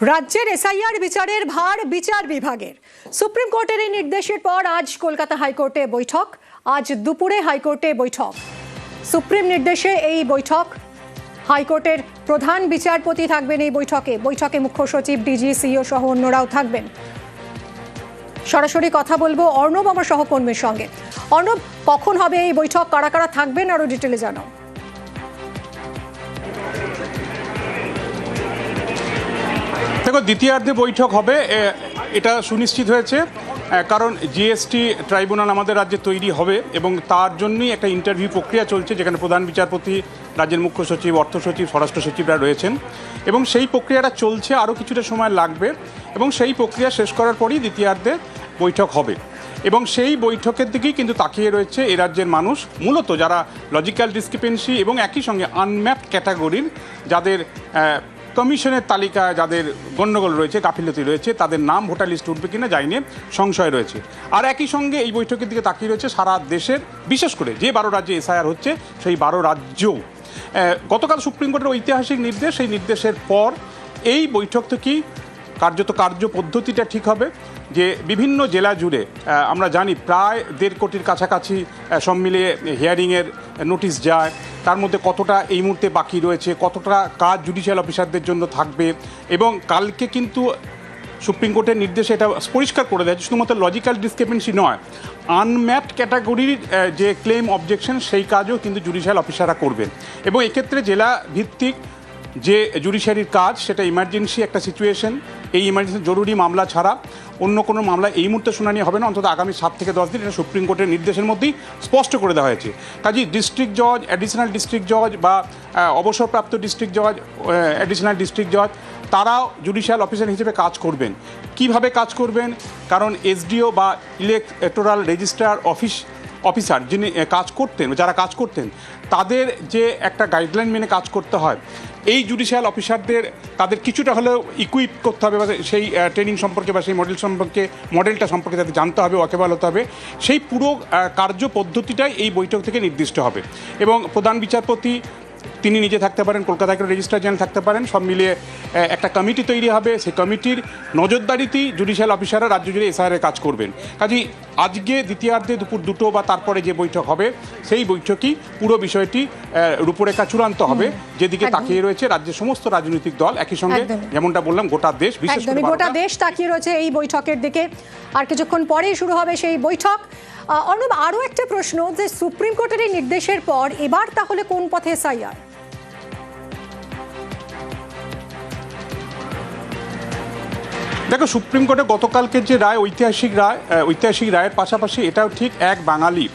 রাজ্যের এসআইআর বিচারের ভার বিচার বিভাগের। সুপ্রিম কোর্টের এই নির্দেশের পর আজ কলকাতা হাইকোর্টে বৈঠক। আজ দুপুরে হাইকোর্টে বৈঠক। সুপ্রিম নির্দেশে এই বৈঠক। হাইকোর্টের প্রধান বিচারপতি থাকবেন এই বৈঠকে মুখ্য সচিব, ডিজি, সিইও সহ অন্যরাও থাকবেন। সরাসরি কথা বলবো অর্ণব, আমার সহকর্মীর সঙ্গে। অর্ণব, কখন হবে এই বৈঠক, কারা কারা থাকবেন, আরো ডিটেলে জানাও। দেখো, দ্বিতীয়ার্ধে বৈঠক হবে এটা সুনিশ্চিত হয়েছে, কারণ জিএসটি ট্রাইব্যুনাল আমাদের রাজ্যে তৈরি হবে এবং তার জন্যই একটা ইন্টারভিউ প্রক্রিয়া চলছে, যেখানে প্রধান বিচারপতি, রাজ্যের মুখ্য সচিব, অর্থ সচিব, স্বরাষ্ট্র সচিবরা রয়েছেন এবং সেই প্রক্রিয়াটা চলছে, আরও কিছুটা সময় লাগবে এবং সেই প্রক্রিয়া শেষ করার পরই দ্বিতীয়ার্ধে বৈঠক হবে। এবং সেই বৈঠকের দিকেই কিন্তু তাকিয়ে রয়েছে এ রাজ্যের মানুষ, মূলত যারা লজিক্যাল ডিসক্রিপেন্সি এবং একই সঙ্গে আনম্যাপড ক্যাটাগরির, যাদের কমিশনের তালিকায় যাদের গণ্ডগোল রয়েছে, গাফিলতি রয়েছে, তাদের নাম ভোটার লিস্ট উঠবে কিনা জানি না, সংশয় রয়েছে। আর একই সঙ্গে এই বৈঠকের দিকে তাকিয়ে রয়েছে সারা দেশের, বিশেষ করে যে 12 রাজ্যে এসআইআর হচ্ছে সেই 12 রাজ্যও। গতকাল সুপ্রিম কোর্টের ঐতিহাসিক নির্দেশ, সেই নির্দেশের পর এই বৈঠক থেকেই কার্যত কার্য পদ্ধতিটা ঠিক হবে, যে বিভিন্ন জেলা জুড়ে আমরা জানি প্রায় 1.5 কোটির কাছাকাছি সব মিলিয়ে হিয়ারিংয়ের নোটিশ যায়। তার মধ্যে কতটা এই মুহূর্তে বাকি রয়েছে, কতটা কাজ জুডিশিয়াল অফিসারদের জন্য থাকবে। এবং কালকে কিন্তু সুপ্রিম কোর্টের নির্দেশে এটা পরিষ্কার করে দেয়, শুধুমাত্র লজিক্যাল ডিসক্রিপেন্সি নয়, আনম্যাপড ক্যাটাগরির যে ক্লেম অবজেকশন, সেই কাজও কিন্তু জুডিশিয়াল অফিসাররা করবেন। এবং এক্ষেত্রে জেলা ভিত্তিক যে জুডিশিয়ারির কাজ, সেটা ইমার্জেন্সি একটা সিচুয়েশন, এই ইমার্জেন্সি জরুরি মামলা ছাড়া অন্য কোনো মামলা এই মুহূর্তে শুনানি হবে না, অন্তত আগামী 7 থেকে 10 দিন। এটা সুপ্রিম কোর্টের নির্দেশের মধ্যেই স্পষ্ট করে দেওয়া হয়েছে। কাজেই ডিস্ট্রিক্ট জজ, অ্যাডিশনাল ডিস্ট্রিক্ট জজ বা অবসরপ্রাপ্ত ডিস্ট্রিক্ট জজ, অ্যাডিশনাল ডিস্ট্রিক্ট জজ, তারাও জুডিশিয়াল অফিসার হিসেবে কাজ করবেন। কিভাবে কাজ করবেন? কারণ এসডিও বা ইলেকটোরাল রেজিস্ট্রার অফিসার যিনি কাজ করতেন, যারা কাজ করতেন, তাদের যে একটা গাইডলাইন মেনে কাজ করতে হয়, এই জুডিশিয়াল অফিসারদের তাদের কিছুটা হলেও ইকুইপ করতে হবে, বা সেই ট্রেনিং সম্পর্কে বা সেই মডেলটা সম্পর্কে তাদের জানতে হবে, ওয়াকেবল হতে হবে। সেই পুরো কার্য পদ্ধতিটাই এই বৈঠক থেকে নির্দিষ্ট হবে। এবং প্রধান বিচারপতি তিনি নিজে থাকতে পারেন, কলকাতা হাইকোর্টের রেজিস্ট্রার জেনারেল থাকতে পারেন, সব মিলিয়ে একটা কমিটি তৈরি হবে। সেই কমিটির নজরদারিতেই জুডিশিয়াল অফিসাররা রাজ্য জুড়ে এসআইআর কাজ করবেন। কাজেই আজকে দ্বিতীয়ার্ধে দুপুর 2টো বা তারপরে যে বৈঠক হবে, সেই বৈঠকই পুরো বিষয়টি রূপরেখা চূড়ান্ত হবে, যেদিকে তাকিয়ে রয়েছে রাজ্যের সমস্ত রাজনৈতিক দল, একই সঙ্গে যেমনটা বললাম গোটা দেশ, বিশেষ করে গোটা দেশ তাকিয়ে রয়েছে এই বৈঠকের দিকে। আর কিছুক্ষণ পরেই শুরু হবে সেই বৈঠক। অর্ণব, আরও একটা প্রশ্ন, যে সুপ্রিম কোর্টের এই নির্দেশের পর এবার তাহলে কোন পথে এসআইআর? দেখো, সুপ্রিম কোর্টে গতকালকের যে রায়, ঐতিহাসিক রায়ের পাশাপাশি এটাও ঠিক, এক বাঙালি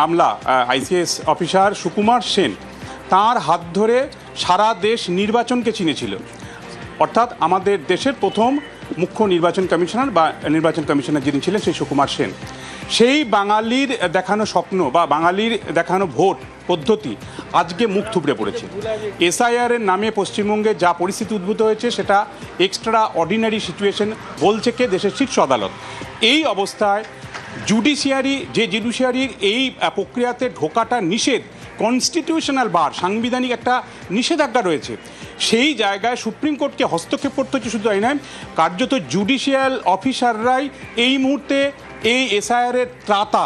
আমলা আইসিএস অফিসার সুকুমার সেন, তার হাত ধরে সারা দেশ নির্বাচনকে চিনেছিল। অর্থাৎ আমাদের দেশের প্রথম মুখ্য নির্বাচন কমিশনার বা নির্বাচন কমিশনার যিনি ছিলেন, সেই সুকুমার সেন। সেই বাঙালির দেখানো স্বপ্ন বা বাঙালির দেখানো ভোট পদ্ধতি আজকে মুখ থুবড়ে পড়েছে। এসআইআরের নামে পশ্চিমবঙ্গে যা পরিস্থিতি উদ্ভূত হয়েছে, সেটা এক্সট্রা অর্ডিনারি সিচুয়েশন বলছে কে? দেশের শীর্ষ আদালত। এই অবস্থায় জুডিশিয়ারির এই প্রক্রিয়াতে ঢোকাটা নিষেধ, কনস্টিটিউশনাল বার, সাংবিধানিক একটা নিষেধাজ্ঞা রয়েছে। সেই জায়গায় সুপ্রিম কোর্টকে হস্তক্ষেপ করতে হচ্ছে। শুধু তাই নয়, কার্যত জুডিশিয়াল অফিসাররাই এই মুহূর্তে এই এসআইআরের ত্রাতা।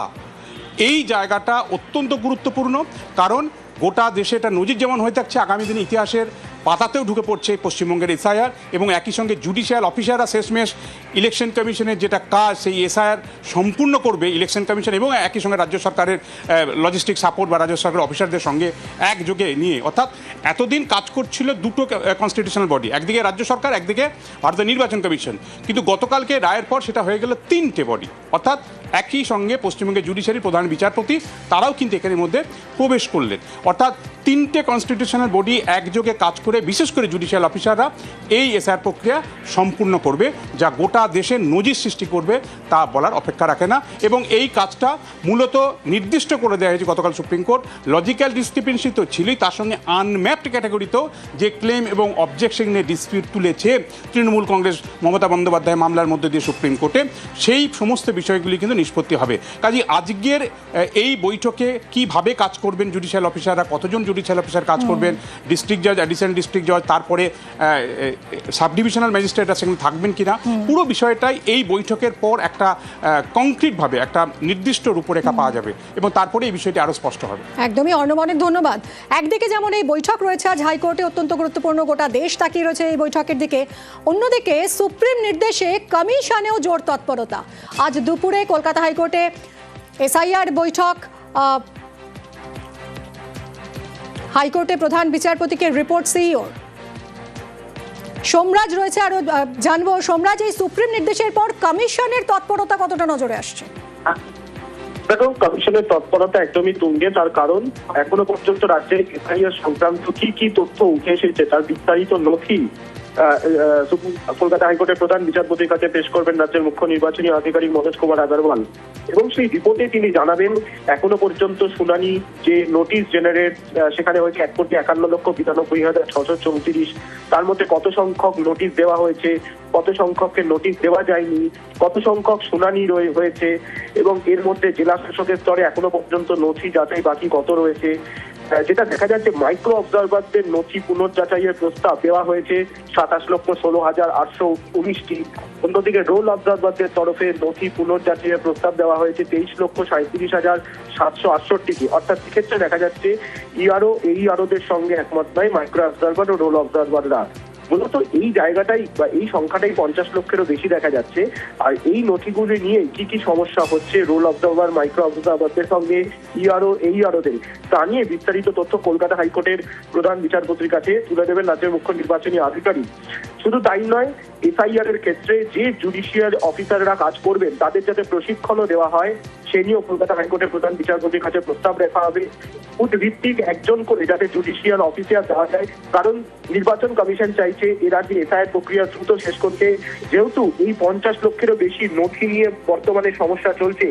এই জায়গাটা অত্যন্ত গুরুত্বপূর্ণ, কারণ গোটা দেশে এটা নজির যেমন হয়ে থাকছে, আগামী দিনে ইতিহাসের পাতাতেও ঢুকে পড়ছে পশ্চিমবঙ্গের এসআইআর। এবং একই সঙ্গে জুডিশিয়াল অফিসাররা শেষমেশ ইলেকশন কমিশনের যেটা কাজ, সেই এসআইআর সম্পূর্ণ করবে ইলেকশন কমিশন, এবং একই সঙ্গে রাজ্য সরকারের লজিস্টিক সাপোর্ট বা রাজ্য সরকারের অফিসারদের সঙ্গে একযোগে নিয়ে। অর্থাৎ এতদিন কাজ করছিল দুটো কনস্টিটিউশনাল বডি, একদিকে রাজ্য সরকার, একদিকে ভারতের নির্বাচন কমিশন। কিন্তু গতকালকে রায়ের পর সেটা হয়ে গেল 3টে বডি। অর্থাৎ একই সঙ্গে পশ্চিমবঙ্গের জুডিশিয়ারির প্রধান বিচারপতি, তারাও কিন্তু এখানের মধ্যে প্রবেশ করলেন। অর্থাৎ 3টে কনস্টিটিউশনাল বডি একযোগে কাজ করে, বিশেষ করে জুডিশিয়াল অফিসাররা এই এসআইআর প্রক্রিয়া সম্পূর্ণ করবে, যা গোটা দেশের নজির সৃষ্টি করবে, তা বলার অপেক্ষা রাখে না। এবং এই কাজটা মূলত নির্দিষ্ট করে দেওয়া হয়েছে গতকাল সুপ্রিম কোর্ট। লজিক্যাল ডিসক্রিপেন্সি তো ছিলই, তার সঙ্গে আনম্যাপড ক্যাটাগরিতেও যে ক্লেম এবং অবজেকশন নিয়ে ডিসপিউট তুলেছে তৃণমূল কংগ্রেস মমতা বন্দ্যোপাধ্যায় মামলার মধ্যে দিয়ে সুপ্রিম কোর্টে, সেই সমস্ত বিষয়গুলি কিন্তু নিষ্পত্তি হবে। কাজে আজকের এই বৈঠকে কিভাবে কাজ করবেন জুডিশিয়াল অফিসাররা, কতজন জুডিশিয়াল অফিসার কাজ করবেন, ডিস্ট্রিক্ট জাজ, অ্যাডিশনাল ডিস্ট্রিক্ট জাজ, তারপরে সাব ডিভিশনাল ম্যাজিস্ট্রেটরা সেখানে থাকবেন কিনা, পুরো বিষয়টাই এই বৈঠকের পর একটা কংক্রিটভাবে একটা নির্দিষ্ট রূপরেখা পাওয়া যাবে এবং তারপরে এই বিষয়টি আরও স্পষ্ট হবে। একদমই অর্ণব, অনেক ধন্যবাদ। একদিকে যেমন এই বৈঠক রয়েছে আজ হাইকোর্টে, অত্যন্ত গুরুত্বপূর্ণ, গোটা দেশ তাকিয়ে রয়েছে এই বৈঠকের দিকে, অন্যদিকে সুপ্রিম নির্দেশে কমিশনেও জোর তৎপরতা। আজ দুপুরে কলকাতা হাইকোর্টে এসআইআর বৈঠক, হাইকোর্টে প্রধান বিচারপতিকে রিপোর্ট সিইও সোমরাজ রয়েছে, আরো জানবো সোমরাজ, এই সুপ্রিম নির্দেশের পর কমিশনের তৎপরতা কতটা নজরে আসছে? দেখো, কমিশনের তৎপরতা একদমই তুঙ্গে, তার কারণ এখনো পর্যন্ত রাজ্যে এসআইআর সংক্রান্ত কি তথ্য উঠে এসেছে তার বিস্তারিত নথি কলকাতা হাইকোর্টের প্রধান বিচারপতির কাছে পেশ করবেন রাজ্যের মুখ্য নির্বাচনী আধিকারিক মনোজ কুমার আগরওয়াল, এবং সেই রিপোর্টে তিনি জানাবেন এখনো পর্যন্ত শুনানি যে নোটিশ জেনারেট সেখানে হয়েছে 1,91,92,634, তার মধ্যে কত সংখ্যক নোটিশ দেওয়া হয়েছে, কত সংখ্যককে নোটিশ দেওয়া যায়নি, কত সংখ্যক শুনানি হয়েছে, এবং এর মধ্যে জেলা শাসকের স্তরে এখনো পর্যন্ত নথি যাচাই বাকি কত রয়েছে। যেটা দেখা যাচ্ছে, মাইক্রো অবজারভারদের নথি পুনর্যাচাইয়ের প্রস্তাব দেওয়া হয়েছে 27,16,819টি, অন্যদিকে রোল অবজারভারদের তরফে নথি পুনর্যাচাইয়ের প্রস্তাব দেওয়া হয়েছে 23,37,768টি। অর্থাৎ সেক্ষেত্রে দেখা যাচ্ছে ইআরও এইআরওদের সঙ্গে একমত নয় মাইক্রো অবজারভার ও রোল অবজারভাররা। মূলত এই জায়গাটাই বা এই সংখ্যাটাই 50 লক্ষেরও বেশি দেখা যাচ্ছে। আর এই নথিগুলি নিয়ে কি সমস্যা হচ্ছে রোল অবজারভার, মাইক্রো অবজারভারদের সঙ্গে ইআরও এইআরওদের, তা নিয়ে বিস্তারিত তথ্য কলকাতা হাইকোর্টের প্রধান বিচারপতির কাছে তুলে দেবেন রাজ্যের মুখ্য নির্বাচনী আধিকারিক। শুধু তাই নয়, এসআইআর এর ক্ষেত্রে যে জুডিশিয়াল অফিসাররা কাজ করবেন তাদের যাতে প্রশিক্ষণও দেওয়া হয় সে নিয়েও কলকাতা হাইকোর্টের প্রধান বিচারপতির কাছে প্রস্তাব রাখা হবে। বুথ ভিত্তিক একজন করে যাতে জুডিশিয়াল অফিসার দেওয়া যায়, কারণ নির্বাচন কমিশন চাইছে এ রাজ্যে এসআইআর প্রক্রিয়া দ্রুত শেষ করতে। যেহেতু এই 50 লক্ষেরও বেশি নথি নিয়ে বর্তমানে সমস্যা চলছে,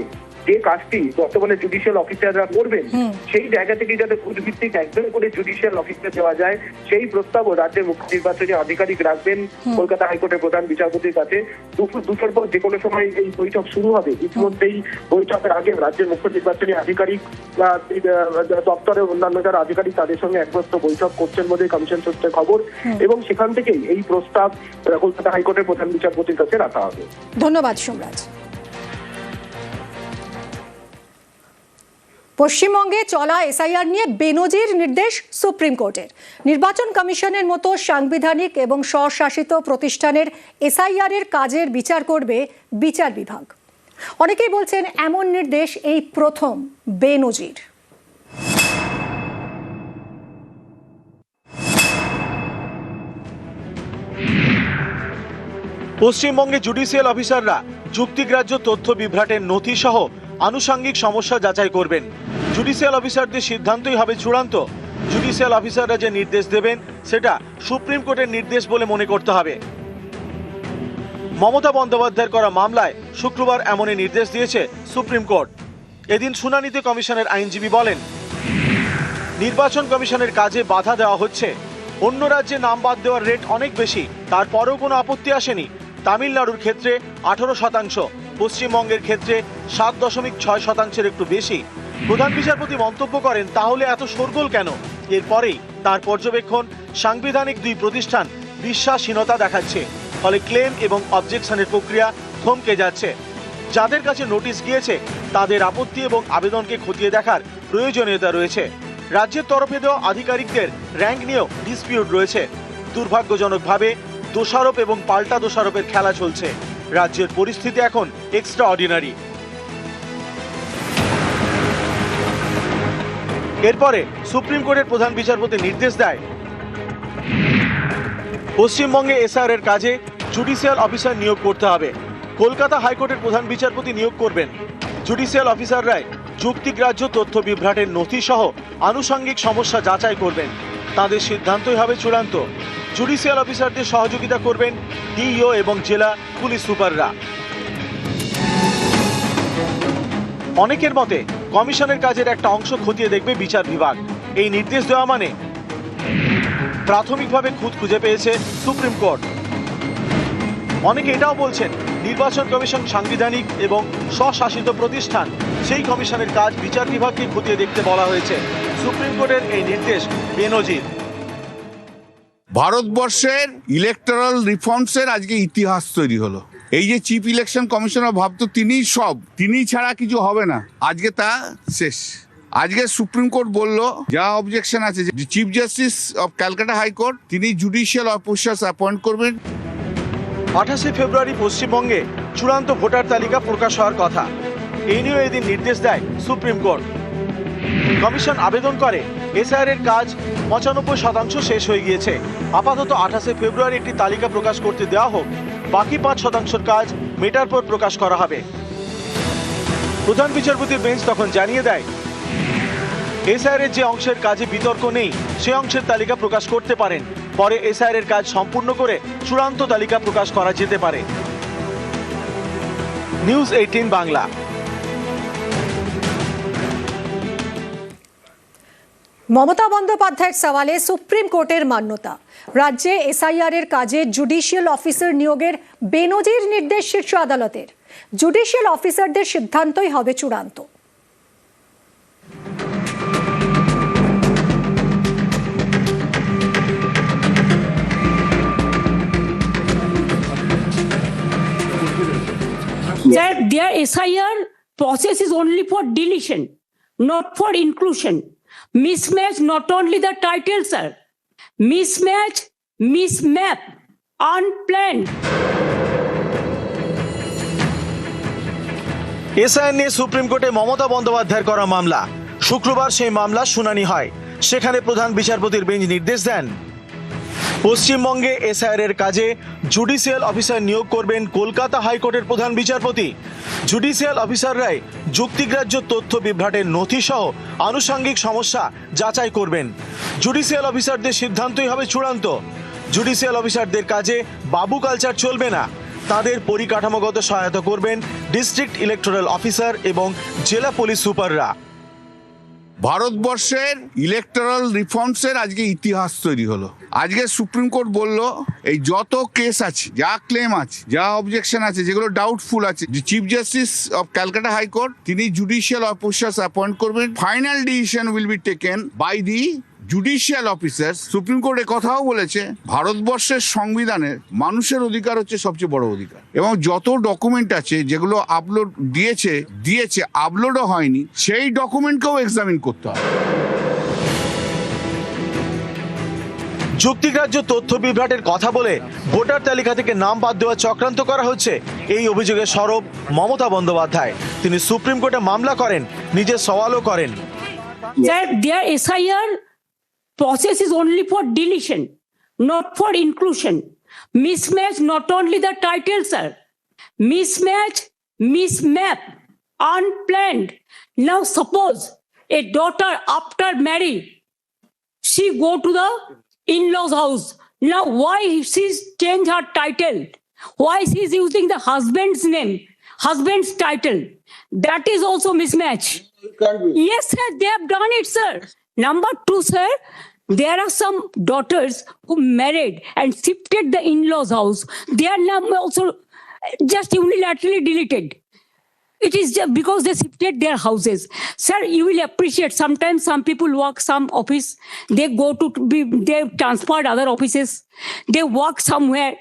যে কাজটি বর্তমানে জুডিশিয়াল অফিসাররা করবেন সেই জায়গা থেকে যাতে বুথ ভিত্তিক একজন করে জুডিশিয়াল অফিসার দেওয়া যায় সেই প্রস্তাবও রাজ্যের মুখ্য নির্বাচনী আধিকারিক রাখবেন কলকাতা হাইকোর্টের প্রধান বিচারপতির কাছে। দুপুর পর যে কোনো সময় এই বৈঠক শুরু হবে। ইতিমধ্যেই বৈঠকের আগে রাজ্যের মুখ্য নির্বাচনী আধিকারিক দপ্তরের অন্যান্য যারা আধিকারিক তাদের সঙ্গে একমাত্র বৈঠক করছেন বলে কমিশন সূত্রে খবর, এবং সেখান থেকেই এই প্রস্তাব কলকাতা হাইকোর্টের প্রধান বিচারপতির কাছে রাখা হবে। ধন্যবাদ সোমরাজ। পশ্চিমবঙ্গে চলা এসআইআর নিয়ে বেনজির নির্দেশ সুপ্রিম কোর্টের। নির্বাচন কমিশনের মতো সাংবিধানিক এবং স্বশাসিত প্রতিষ্ঠানের এসআইআর এর কাজের বিচার করবে বিচার বিভাগ। অনেকেই বলছেন এমন নির্দেশ এই প্রথম, বেনজির। পশ্চিমবঙ্গে জুডিশিয়াল অফিসাররা যুক্তিগ্রাহ্য তথ্য বিভ্রাটের নথি সহ আনুষঙ্গিক সমস্যা যাচাই করবেন। জুডিশিয়াল অফিসারদের সিদ্ধান্তই হবে চূড়ান্ত। জুডিশিয়াল অফিসাররা যে নির্দেশ দেবেন সেটা সুপ্রিম কোর্টের নির্দেশ বলে মনে করতে হবে। মমতা বন্দ্যোপাধ্যায়ের করা মামলায় শুক্রবার এমনই নির্দেশ দিয়েছে সুপ্রিম কোর্ট। এদিন শুনানিতে কমিশনের আইনজীবী বলেন, নির্বাচন কমিশনের কাজে বাধা দেওয়া হচ্ছে। অন্য রাজ্যে নাম বাদ দেওয়ার রেট অনেক বেশি, তারপরেও কোনো আপত্তি আসেনি। তামিলনাড়ুর ক্ষেত্রে 18%, পশ্চিমবঙ্গের ক্ষেত্রে 7.6% একটু বেশি। প্রধান বিচারপতি মন্তব্য করেন, তাহলে এত শোরগোল কেন? এরপরেই তার পর্যবেক্ষণ, সাংবিধানিক দুই প্রতিষ্ঠান বিশ্বাসহীনতা দেখাচ্ছে, ফলে ক্লেম এবং অবজেকশনের প্রক্রিয়া থমকে যাচ্ছে। যাদের কাছে নোটিশ গিয়েছে তাদের আপত্তি এবং আবেদনকে খতিয়ে দেখার প্রয়োজনীয়তা রয়েছে। রাজ্যের তরফে দেওয়া আধিকারিকদের র্যাঙ্ক নিয়েও ডিসপিউট রয়েছে। দুর্ভাগ্যজনকভাবে দোষারোপ এবং পাল্টা দোষারোপের খেলা চলছে। রাজ্যের পরিস্থিতি এখন এক্সট্রা অর্ডিনারি। এরপরে সুপ্রিম কোর্টের প্রধান বিচারপতি নির্দেশ দেয়, পশ্চিমবঙ্গে এসআইআর এর কাজে জুডিশিয়াল অফিসার নিয়োগ করতে হবে। কলকাতা হাইকোর্টের প্রধান বিচারপতি নিয়োগ করবেন। জুডিশিয়াল অফিসাররাই যুক্তিগ্রাহ্য তথ্য বিভ্রাটের নথি সহ আনুষঙ্গিক সমস্যা যাচাই করবেন। তাদের সিদ্ধান্তই হবে চূড়ান্ত। জুডিশিয়াল অফিসারদের সহযোগিতা করবেন ডিইও এবং জেলা পুলিশ সুপাররা। অনেকের মতে কমিশনের কাজের একটা অংশ খতিয়ে দেখবে বিচার বিভাগ। এই নির্দেশ দেওয়া মানে প্রাথমিকভাবে খুঁত খুঁজে পেয়েছে সুপ্রিম কোর্ট। অনেকে এটাও বলছেন, নির্বাচন কমিশন সাংবিধানিক এবং স্বশাসিত প্রতিষ্ঠান, সেই কমিশনের কাজ বিচার বিভাগকে খতিয়ে দেখতে বলা হয়েছে। সুপ্রিম কোর্টের এই নির্দেশ বেনজির। ভারতবর্ষের ইলেকটোরাল রিফর্মসের আজকে ইতিহাস তৈরি হলো। এই যে চিফ ইলেকশন কমিশনার ভাবতো তিনি ছাড়া কিছু হবে না, আজকে তা শেষ। আজকে সুপ্রিম কোর্ট বলল যা অবজেকশন আছে, chief justice of Calcutta high court তিনি জুডিশিয়াল অফিসার্স অ্যাপয়েন্ট করবেন। 28 ফেব্রুয়ারি পশ্চিমবঙ্গে চূড়ান্ত ভোটার তালিকা প্রকাশ হওয়ার কথা। এই নিয়ে এদিন নির্দেশ দেয় সুপ্রিম কোর্ট। কমিশন আবেদন করে এসআইআর এর কাজ 95% শেষ হয়ে গিয়েছে। আপাতত 28 ফেব্রুয়ারি একটি তালিকা প্রকাশ করতে দেওয়া হোক, বাকি 5% কাজ মেটার পর প্রকাশ করা হবে। প্রধান বিচারপতির বেঞ্চ তখন জানিয়ে দেয় এসআইআর এর যে অংশের কাজে বিতর্ক নেই সে অংশের তালিকা প্রকাশ করতে পারেন। পরে এসআইআর এর কাজ সম্পূর্ণ করে চূড়ান্ত তালিকা প্রকাশ করা যেতে পারে। নিউজ 18 বাংলা। মমতা বন্দ্যোপাধ্যায়ের সওয়ালে সুপ্রিম কোর্টের মান্যতা। রাজ্যে এসআইআর এর কাজে জুডিশিয়াল অফিসার নিয়োগের বেনজির নির্দেশ শীর্ষ আদালতের। জুডিশিয়াল অফিসারদের সিদ্ধান্তই হবে চূড়ান্ত। That their SIR process is only for deletion, not for inclusion. Mismatch not only the title, sir. Mismatch, mismap, unplanned. SIR নিয়ে সুপ্রিম কোর্টে মমতা বন্দ্যোপাধ্যায়ের করা মামলা। শুক্রবার সেই মামলা শুনানি হয়। সেখানে প্রধান বিচারপতির বেঞ্চ নির্দেশ দেন পশ্চিমবঙ্গে এসআইআর এর কাজে জুডিশিয়াল অফিসার নিয়োগ করবেন কলকাতা হাইকোর্টের প্রধান বিচারপতি। জুডিশিয়াল অফিসাররাই যুক্তিগ্রাহ্য তথ্য বিভ্রাটের নথি সহ আনুষঙ্গিক সমস্যা যাচাই করবেন। জুডিশিয়াল অফিসারদের সিদ্ধান্তই হবে চূড়ান্ত। জুডিশিয়াল অফিসারদের কাজে বাবু কালচার চলবে না। তাদের পরিকাঠামোগত সহায়তা করবেন ডিস্ট্রিক্ট ইলেকটোরাল অফিসার এবং জেলা পুলিশ সুপাররা। ভারতবর্ষের ইলেকটোরাল রিফর্মসের আজকে ইতিহাস তৈরি হলো। আজকে সুপ্রিম কোর্ট বলল এই যত কেস আছে, যা ক্লেম আছে, যা অবজেকশন আছে, যেগুলো ডাউটফুল আছে, chief justice of Calcutta high court তিনি জুডিশিয়াল অফিসার্স অ্যাপয়েন্ট করবেন। Final decision will be taken by the judicial officer. Supreme court কথাও বলেছে ভারতবর্ষের সংবিধানের মানুষের অধিকার হচ্ছে সবচেয়ে বড় অধিকার, এবং যত ডকুমেন্ট আছে যেগুলো আপলোড দিয়েছে আপলোডও হয়নি, সেই ডকুমেন্টকেও এক্সামিন করতে হবে। যুক্তিগ্রাহ্য তথ্য বিভ্রাটের কথা বলে ভোটার তালিকা থেকে নাম বাদ দেওয়া চক্রান্ত করা হচ্ছে, এই অভিযোগে সরব মমতা বন্দ্যোপাধ্যায়। তিনি সুপ্রিম কোর্টে মামলা করেন, নিজের সওয়ালও করেন। That their SIR process is only for deletion, not for inclusion. Mismatch not only the title, sir. Mismatch, mismap, unplanned. Now suppose a daughter after marriage, she go to the in-laws house. Now why she's changed her title? Why she's using the husband's name, husband's title? That is also mismatch. Yes, sir, they have done it, sir. Number two, sir, there are some daughters who married and shifted the in-laws house. Their name also just unilaterally deleted. It is just because they shifted their houses. Sir, you will appreciate sometimes some people work some office, they go to they transferred other offices, they work somewhere.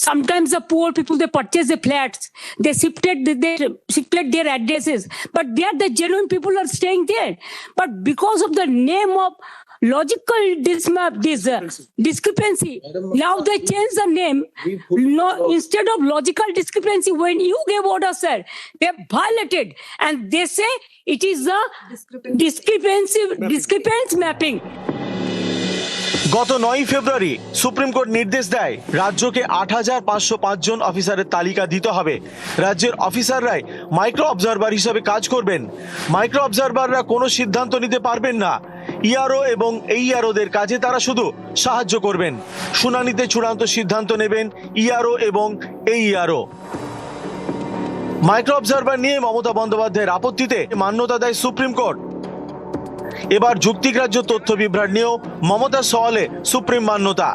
Sometimes the poor people, they purchase the flats, they shifted their addresses, but they are the genuine people are staying there. But because of the name of logical discrepancy, now they change the name. No, instead of logical discrepancy, when you gave order, sir, they violated, and they say it is the discrepancy mapping. গত 9 ফেব্রুয়ারি supreme court নির্দেশ দেয় রাজ্যকে ৮৫০৫ জন অফিসারের তালিকা দিতে হবে। রাজ্যের অফিসাররাই micro observer হিসেবে কাজ করবেন। মাইক্রো অবজারভাররা কোনো সিদ্ধান্ত নিতে পারবেন না। ইআরও এবং এইআরওদের কাজে তারা শুধু সাহায্য করবেন। শুনানিতে চূড়ান্ত সিদ্ধান্ত নেবেন ইআরও এবং এইআরও। মাইক্রো অবজারভার নিয়ে মমতা বন্দ্যোপাধ্যায়ের আপত্তিতে মান্যতা দেয় সুপ্রিম কোর্ট। এবার যুক্তিগ্রাহ্য তথ্য বিভ্রাট নিয়েও মমতার সওয়ালে সুপ্রিম মান্যতা।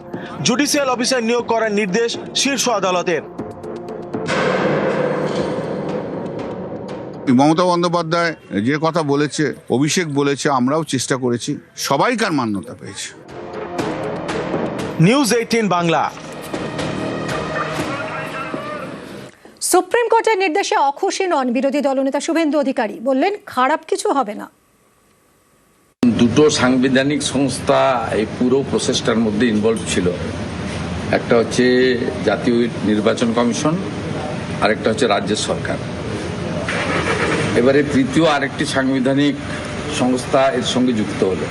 জুডিশিয়াল অফিসার নিয়োগ করার নির্দেশ শীর্ষ আদালতের। মমতা বন্দ্যোপাধ্যায় যে কথা বলেছে, অভিষেক বলেছে, আমরাও চেষ্টা করেছি, সবাইকার মান্যতা পেয়েছে। নিউজ 18 বাংলা। সুপ্রিম কোর্টের নির্দেশে অখুশি নন বিরোধী দলনেতা শুভেন্দু অধিকারী, বললেন খারাপ কিছু হবে না। দুটো সাংবিধানিক সংস্থা এই পুরো প্রসেসটার মধ্যে ইনভলভ ছিল, একটা হচ্ছে জাতীয় নির্বাচন কমিশন, আরেকটা হচ্ছে রাজ্য সরকার। এবারে তৃতীয় আরেকটি সাংবিধানিক সংস্থা এর সঙ্গে যুক্ত হলো।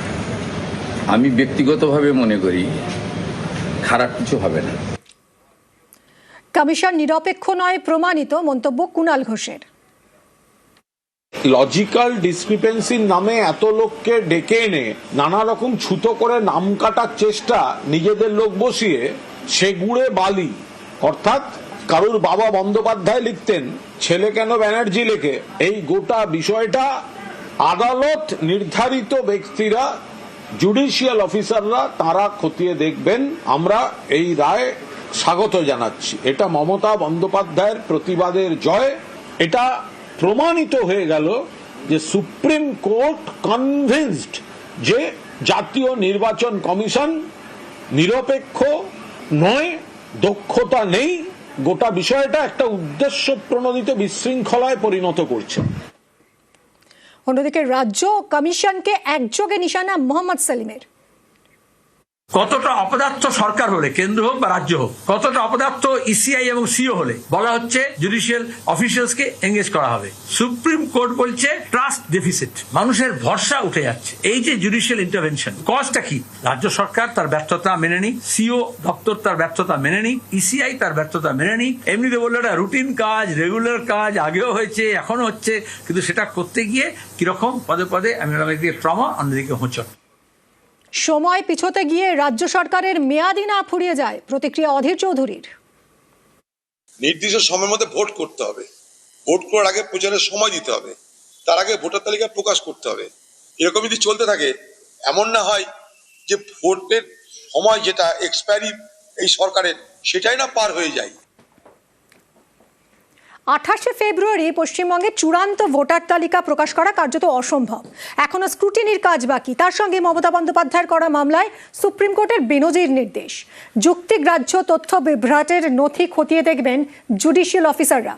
আমি ব্যক্তিগতভাবে মনে করি খারাপ কিছু হবে না। কমিশন নিরপেক্ষ নয় প্রমাণিত, মন্তব্য কুণাল ঘোষের। লজিক্যাল ডিসক্রিপেন্সির নামে এত লোককে ডেকে এনে নানা রকম ছুতো করে নাম কাটার চেষ্টা, নিজেদের লোক বসিয়ে সে গুড়ে বালি। অর্থাৎ কারুর বাবা বন্দ্যোপাধ্যায় লিখতেন, ছেলে কেন ব্যানার্জি লেখে। এই গোটা বিষয়টা আদালত নির্ধারিত ব্যক্তিরা, জুডিশিয়াল অফিসাররা তারা খতিয়ে দেখবেন। আমরা এই রায় স্বাগত জানাচ্ছি। এটা মমতা বন্দ্যোপাধ্যায়ের প্রতিবাদের জয়। এটা প্রমাণিত হয়ে গেল যে সুপ্রিম কোর্ট কনভিন্সড যে জাতীয় নির্বাচন কমিশন নিরপেক্ষ নয়, দক্ষতা নেই। গোটা বিষয়টা একটা উদ্দেশ্য প্রণোদিত বিশৃঙ্খলায় পরিণত করছে। অন্যদিকে রাজ্য কমিশনকে একযোগে নিশানা মোহাম্মদ সেলিমের। কতটা অপদার্থ সরকার হলে, কেন্দ্র হোক বা রাজ্য হোক, কতটা অপদার্থ ইসিআই এবং সিও হলে বলা হচ্ছে জুডিশিয়াল অফিসিয়ালসকে এঙ্গেজ করা হবে। সুপ্রিম কোর্ট বলছে ট্রাস্ট ডেফিসিট, মানুষের ভরসা উঠে যাচ্ছে। এই যে জুডিশিয়াল ইন্টারভেনশন, কজটা কি? রাজ্য সরকার তার ব্যর্থতা মেনে নি, সিও দপ্তর তার ব্যর্থতা মেনে নি, ইসিআই তার ব্যর্থতা মেনে নি। এমনিতে বললো এটা রুটিন কাজ, রেগুলার কাজ, আগেও হয়েছে এখনো হচ্ছে, কিন্তু সেটা করতে গিয়ে কিরকম পদে পদে আমি একদিকে ট্রমা, অন্যদিকে হোঁচট। সময় পিছোতে গিয়ে রাজ্য সরকারের মেয়াদি না ফুরিয়ে যায়, প্রতিক্রিয়া অধীর চৌধুরীর। নির্দিষ্ট সময়ের মধ্যে ভোট করতে হবে, ভোট করার আগে প্রচারের সময় দিতে হবে, তার আগে ভোটার তালিকা প্রকাশ করতে হবে। এরকম যদি চলতে থাকে, এমন না হয় যে ভোটের সময় যেটা এক্সপায়ারি এই সরকারের, সেটাই না পার হয়ে যায়। 28 ফেব্রুয়ারি পশ্চিমবঙ্গে চূড়ান্ত ভোটার তালিকা প্রকাশ করা কার্যত অসম্ভব। এখনো স্ক্রুটিনির কাজ বাকি। তার সঙ্গে মমতা বন্দ্যোপাধ্যায়ের করা মামলায় সুপ্রিম কোর্টের বেনজির নির্দেশ। যুক্তিগ্রাহ্য তথ্য বিভ্রাটের নথি খতিয়ে দেখবেন জুডিশিয়াল অফিসাররা।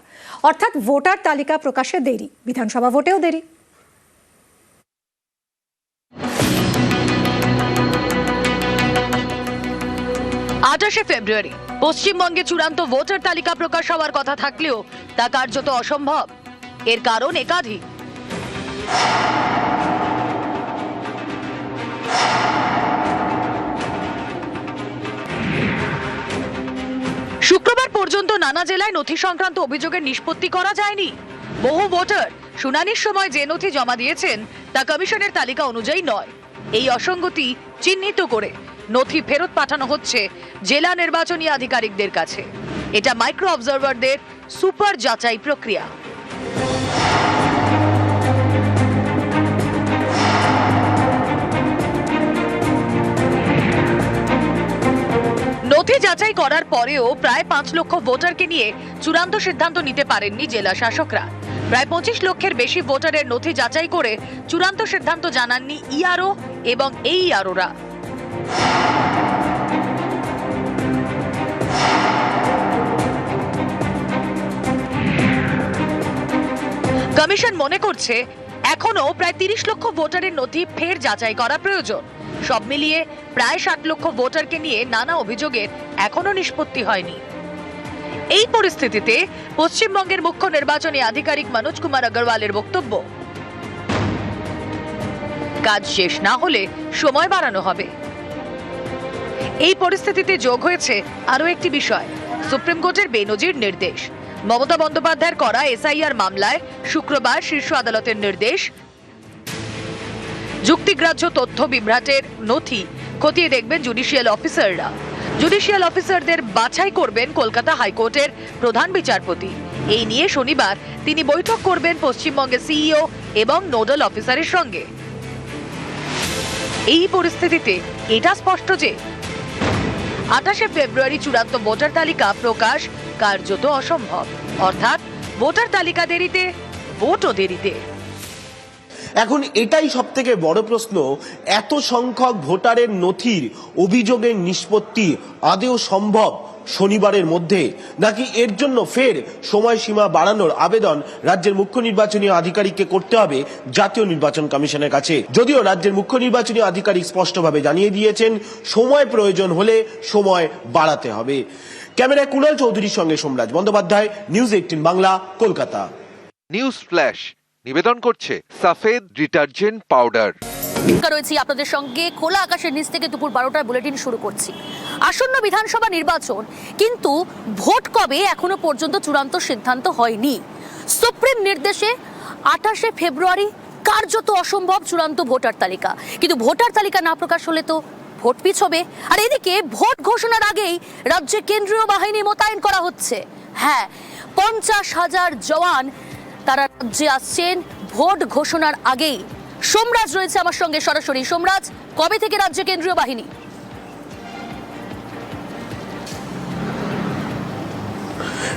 অর্থাৎ ভোটার তালিকা প্রকাশে দেরি, বিধানসভা ভোটেও দেরি। ফেব্রুয়ারি পশ্চিমবঙ্গে চূড়ান্ত ভোটার তালিকা প্রকাশ হওয়ার কথা থাকলেও তা কার্যত অসম্ভব। এর কারণ একাধিক। শুক্রবার পর্যন্ত নানা জেলায় নথি সংক্রান্ত অভিযোগের নিষ্পত্তি করা যায়নি। বহু ভোটার শুনানির সময় যে নথি জমা দিয়েছেন তা কমিশনের তালিকা অনুযায়ী নয়। এই অসঙ্গতি চিহ্নিত করে নথি ফেরত পাঠানো হচ্ছে জেলা নির্বাচনী আধিকারিকদের কাছে। এটা মাইক্রো অবজারভারদের সুপার যাচাই প্রক্রিয়া। নথি যাচাই করার পরেও প্রায় 5 লক্ষ ভোটারকে নিয়ে চূড়ান্ত সিদ্ধান্ত নিতে পারেননি জেলা শাসকরা। প্রায় 25 লক্ষের বেশি ভোটারের নথি যাচাই করে চূড়ান্ত সিদ্ধান্ত জানাননি ইআরও এবং এইআরওরা। কমিশন মনে করছে এখনো প্রায় 30 লক্ষ ভোটারের নথি ফের যাচাই করা প্রয়োজন। সব মিলিয়ে প্রায় 60 লক্ষ ভোটারকে নিয়ে নানা অভিযোগের এখনো নিষ্পত্তি হয়নি। এই পরিস্থিতিতে পশ্চিমবঙ্গের মুখ্য নির্বাচনী আধিকারিক মনোজ কুমার আগরওয়ালের বক্তব্য, কাজ শেষ না হলে সময় বাড়ানো হবে। এই পরিস্থিতিতে যোগ হয়েছে আরো একটি বিষয়, সুপ্রিম কোর্টের বেনজির নির্দেশ। মমতা বন্দ্যোপাধ্যায়ের করা এসআইআর মামলায় শুক্রবার শীর্ষ আদালতের নির্দেশ, যুক্তিগ্রাহ্য তথ্য বিভ্রাটের নথি খতিয়ে দেখবেন জুডিশিয়াল অফিসাররা। জুডিশিয়াল অফিসারদের বাছাই করবেন কলকাতা হাইকোর্টের প্রধান বিচারপতি। এই নিয়ে শনিবার তিনি বৈঠক করবেন পশ্চিমবঙ্গের সিইও এবং নোডাল অফিসারের সঙ্গে। এই পরিস্থিতিতে এটা স্পষ্ট যে 28 ফেব্রুয়ারি চূড়ান্ত ভোটার তালিকা প্রকাশ কার্যত অসম্ভব। অর্থাৎ ভোটার তালিকা দেরিতে ভোটও দেরিতে। এখন এটাই সবথেকে বড় প্রশ্ন, এত সংখ্যক ভোটারের নথির অভিযোগের নিষ্পত্তি আদৌ সম্ভব শনিবারের মধ্যে, নাকি এর জন্য ফের সময়সীমা বাড়ানোর আবেদন রাজ্যের মুখ্য নির্বাচনী আধিকারিককে করতে হবে জাতীয় নির্বাচন কমিশনের কাছে? যদিও রাজ্যের মুখ্য নির্বাচনী আধিকারিক স্পষ্টভাবে জানিয়ে দিয়েছেন সময় প্রয়োজন হলে সময় বাড়াতে হবে। ক্যামেরায় কুণাল চৌধুরীর সঙ্গে Somraj Bandyopadhyay, news 18 Bangla, Kolkata. News flash নিবেদন করছে সাফেদ ডিটারজেন্ট পাউডার। রয়েছি আপনাদের সঙ্গে, খোলা আকাশের নিচ থেকে দুপুর 12টার বুলেটিন শুরু করছি। আসন্ন বিধানসভা নির্বাচন, কিন্তু ভোট কবে এখনো পর্যন্ত চূড়ান্ত সিদ্ধান্ত হয়নি। সুপ্রিম নির্দেশে 28শে ফেব্রুয়ারি কার্যত অসম্ভব চূড়ান্ত ভোটার তালিকা, কিন্তু ভোটার তালিকা না প্রকাশ হলে তো ভোট পিছবে। আর এদিকে ভোট ঘোষণার আগেই রাজ্যে কেন্দ্রীয় বাহিনী মোতায়েন করা হচ্ছে। হ্যাঁ, 50,000 জওয়ান তারা রাজ্যে আসছেন ভোট ঘোষণার আগেই। সোমরাজ রয়েছে আমার সঙ্গে সরাসরি। সোমরাজ, কবে থেকে রাজ্যে কেন্দ্রীয় বাহিনী?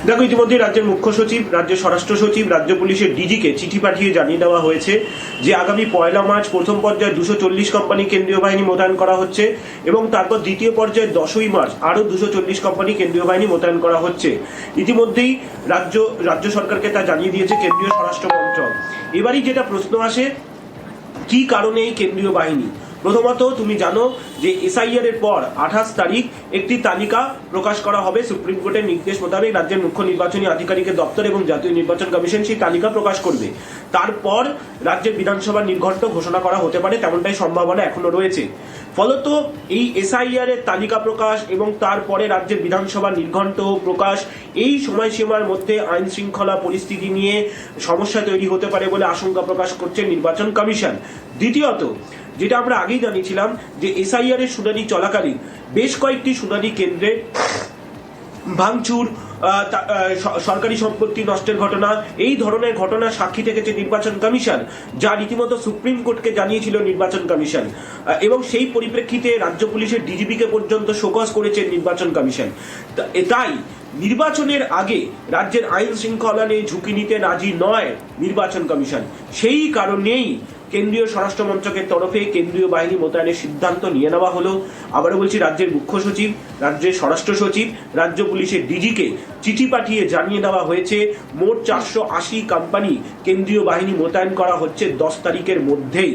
দেখো, ইতিমধ্যে রাজ্যের মুখ্য সচিব, রাজ্যের স্বরাষ্ট্র সচিব, রাজ্য পুলিশের ডিজিকে চিঠি পাঠিয়ে জানিয়ে দেওয়া হয়েছে যে আগামী 1 মার্চ প্রথম পর্যায়ে 240 কোম্পানি কেন্দ্রীয় বাহিনী মোতায়েন করা হচ্ছে এবং তারপর দ্বিতীয় পর্যায়ে 10ই মার্চ আরও 240 কোম্পানি কেন্দ্রীয় বাহিনী মোতায়েন করা হচ্ছে। ইতিমধ্যেই রাজ্য সরকারকে তা জানিয়ে দিয়েছে কেন্দ্রীয় স্বরাষ্ট্র মন্ত্রক। এবারই যেটা প্রশ্ন আসে, কি কারণে এই কেন্দ্রীয় বাহিনী? প্রথমত তুমি জানো যে এসআইআর এর পর 28 তারিখ একটি তালিকা প্রকাশ করা হবে। সুপ্রিম কোর্টের নির্দেশ মোতাবেক রাজ্যের মুখ্য নির্বাচনী আধিকারিকের দপ্তর এবং জাতীয় নির্বাচন কমিশন সেই তালিকা প্রকাশ করবে। তারপর রাজ্যের বিধানসভার নির্ঘণ্ট ঘোষণা করা হতে পারে, তেমনটাই সম্ভাবনা এখনো রয়েছে। ফলত এই এসআইআর এর তালিকা প্রকাশ এবং তারপরে রাজ্যের বিধানসভার নির্ঘণ্ট প্রকাশ, এই সময়সীমার মধ্যে আইন শৃঙ্খলা পরিস্থিতি নিয়ে সমস্যা তৈরি হতে পারে বলে আশঙ্কা প্রকাশ করছে নির্বাচন কমিশন। দ্বিতীয়ত, যেটা আমরা আগেই জানিয়েছিলাম যে এসআইআর এর শুনানি চলাকালীন বেশ কয়েকটি শুনানি কেন্দ্রে ভাঙচুর, সরকারি সম্পত্তি নষ্টের ঘটনা, এই ধরনের ঘটনা সাক্ষী থেকেছে নির্বাচন কমিশন, যা রীতিমতো সুপ্রিম কোর্টকে জানিয়েছিল নির্বাচন কমিশন, এবং সেই পরিপ্রেক্ষিতে রাজ্য পুলিশের ডিজিপিকে পর্যন্ত শোকজ করেছে নির্বাচন কমিশন। তাই নির্বাচনের আগে রাজ্যের আইন শৃঙ্খলা নিয়ে ঝুঁকি নিতে রাজি নয় নির্বাচন কমিশন। সেই কারণেই কেন্দ্রীয় স্বরাষ্ট্র মন্ত্রকের তরফে কেন্দ্রীয় বাহিনী মোতায়েনের সিদ্ধান্ত নিয়ে নেওয়া হলো। আবারও বলছি, রাজ্যের মুখ্য সচিব, রাজ্যের স্বরাষ্ট্র সচিব, রাজ্য পুলিশের ডিজিকে চিঠি পাঠিয়ে জানিয়ে দেওয়া হয়েছে মোট 480 কোম্পানি কেন্দ্রীয় বাহিনী মোতায়েন করা হচ্ছে 10 তারিখের মধ্যেই।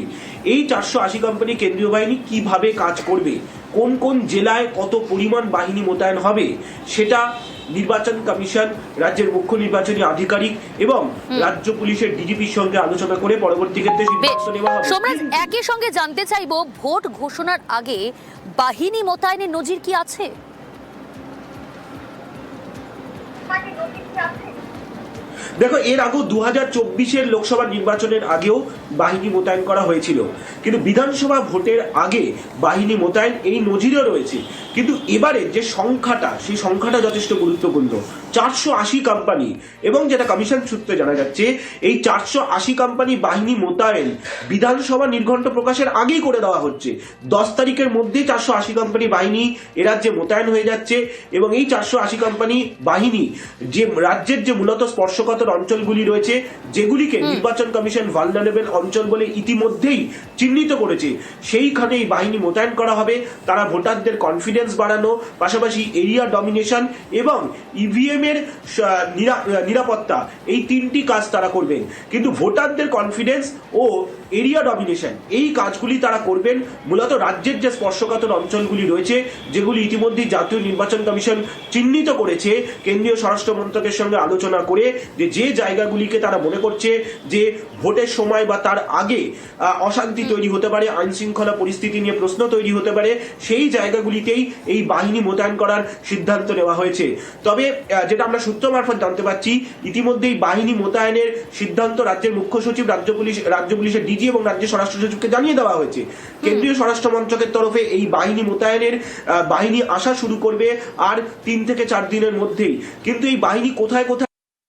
এই 480 কোম্পানি কেন্দ্রীয় বাহিনী কিভাবে কাজ করবে, কোন কোন জেলায় কত পরিমাণ বাহিনী মোতায়েন হবে, সেটা নির্বাচন কমিশন, রাজ্যের মুখ্য নির্বাচনী আধিকারিক এবং রাজ্য পুলিশের ডিজিপির সঙ্গে আলোচনা করে পরবর্তী ক্ষেত্রে সিদ্ধান্ত নেওয়া হবে। সোমরাজ, একই সঙ্গে জানতে চাইবো, ভোট ঘোষণার আগে বাহিনী মোতায়েনের নজির কি আছে? দেখো, এর আগেও 2024-এর লোকসভা নির্বাচনের আগেও বাহিনী মোতায়েন করা হয়েছিল, কিন্তু বিধানসভা ভোটের আগে বাহিনী মোতায়েন এই নজিরও রয়েছে। কিন্তু এবারে যে সংখ্যাটা, সেই সংখ্যাটা যথেষ্ট গুরুত্বপূর্ণ। 480 কোম্পানি, এবং যেটা কমিশন সূত্রে জানা যাচ্ছে, এই 480 কোম্পানি বাহিনী মোতায়েন বিধানসভা নির্ঘণ্ট প্রকাশের আগেই করে দেওয়া হচ্ছে। 10 তারিখের মধ্যেই 480 কোম্পানি বাহিনী এ রাজ্যে মোতায়েন হয়ে যাচ্ছে, এবং এই 480 কোম্পানি বাহিনী যে রাজ্যের যে মূলত স্পর্শকাতর অঞ্চলগুলি রয়েছে, যেগুলিকে নির্বাচন কমিশন ভালনারেবল অঞ্চল বলে ইতিমধ্যেই চিহ্নিত করেছে, সেইখানেই বাহিনী মোতায়েন করা হবে। তারা ভোটারদের কনফিডেন্স বাড়ানো, পাশাপাশি এরিয়া ডমিনেশন এবং ইভিএম এর নিরাপত্তা, এই 3টি কাজ তারা করবেন। কিন্তু ভোটারদের কনফিডেন্স ও এরিয়া ডমিনেশন, এই কাজগুলি তারা করবেন মূলত রাজ্যের যে স্পর্শকাতর অঞ্চলগুলি রয়েছে, যেগুলি ইতিমধ্যেই জাতীয় নির্বাচন কমিশন চিহ্নিত করেছে কেন্দ্রীয় স্বরাষ্ট্র মন্ত্রকের সঙ্গে আলোচনা করে, যে জায়গাগুলিকে তারা মনে করছে যে ভোটের সময় বা তার আগে অশান্তি তৈরি হতে পারে, আইন শৃঙ্খলা পরিস্থিতি নিয়ে প্রশ্ন তৈরি হতে পারে, সেই জায়গাগুলিতেই এই বাহিনী মোতায়েন করার সিদ্ধান্ত নেওয়া হয়েছে। তবে যেটা আমরা সূত্র মারফত জানতে পারছি, ইতিমধ্যেই বাহিনী মোতায়েনের সিদ্ধান্ত রাজ্যের মুখ্য সচিব, রাজ্য পুলিশের ডিজি এবং রাজ্য স্বরাষ্ট্র সচিবকে জানিয়ে দেওয়া হয়েছে। কেন্দ্রীয় স্বরাষ্ট্র মন্ত্রকের তরফে এই বাহিনী মোতায়েনের বাহিনী আসা শুরু করবে আর 3 থেকে 4 দিনের মধ্যেই। কিন্তু এই বাহিনী কোথায় কোথায়